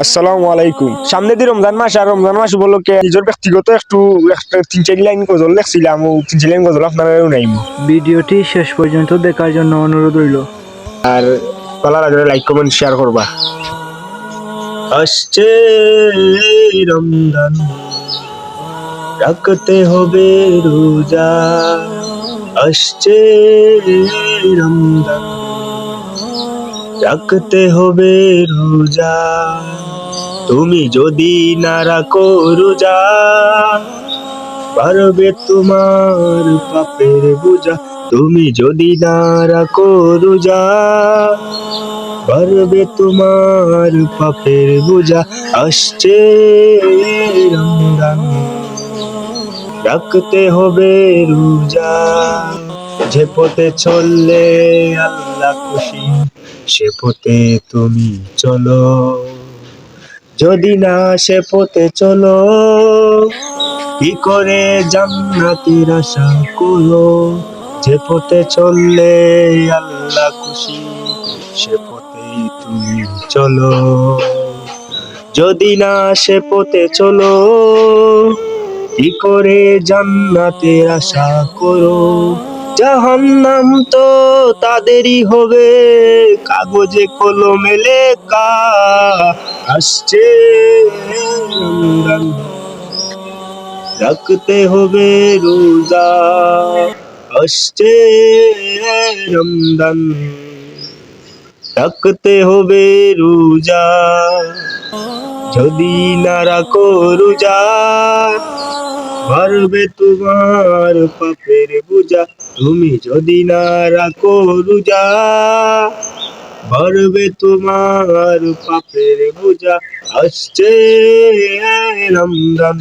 আসসালামু আলাইকুম। সামনে দিয়ে রমজান মাস, আর রমজান মাস উপলক্ষে নিজের ব্যক্তিগত একটু 3-4 লাইন গজল লেখছিলাম, ও 3-4 লাইন গজল আপনারাও নাইম। ভিডিওটি শেষ পর্যন্ত দেখার জন্য অনুরোধ রইল। আর ভালো লাগলে লাইক কমেন্ট শেয়ার করবা। আসছে রমজান, রাখতে হবে রোজা। আসছে রমজান, রাখতে হবে রোজা। তুমি যদি না রাখো রোজা, বাড়বে তোমার পাপের বোঝা। তুমি যদি না রাখো রোজা, বাড়বে তোমার পাপের বোঝা। আসছে রমজান, রাখতে হবে রোজা। যে পথে চললে আল্লাহ খুশি, সে পথে তুমি চলো। যদি না সে পথে চলো, কি করে জান্নাতের আশা করো। যে পথে চললে আল্লাহ খুশি, সে পথেই তুমি চলো। যদি না সে পথে চলো, কি করে জান্নাতের আশা করো। জাহান্নাম তো তাদেরই হবে, কাগজে কলমে লেখা। আসছে রমজান, রাখতে হবে রোজা। আসছে রমজান, রাখতে হবে রোজা। যদি না রাখো রোজা, বাড়বে তোমার পাপের বোঝা। তুমি যদি না রাখো রোজা, বাড়বে তোমার পাপের বোঝা। আসছে রমজান,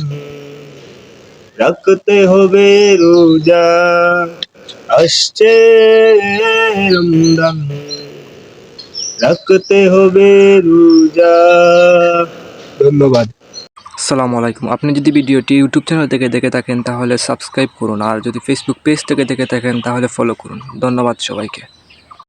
রাখতে হবে রোজা। আসছে রমজান, রাখতে হবে রোজা। ধন্যবাদ। আসসালামু আলাইকুম। আপনি যদি ভিডিওটি ইউটিউব চ্যানেল থেকে দেখে থাকেন তাহলে সাবস্ক্রাইব করুন, আর যদি ফেসবুক পেজ থেকে দেখে থাকেন তাহলে ফলো করুন। ধন্যবাদ সবাইকে।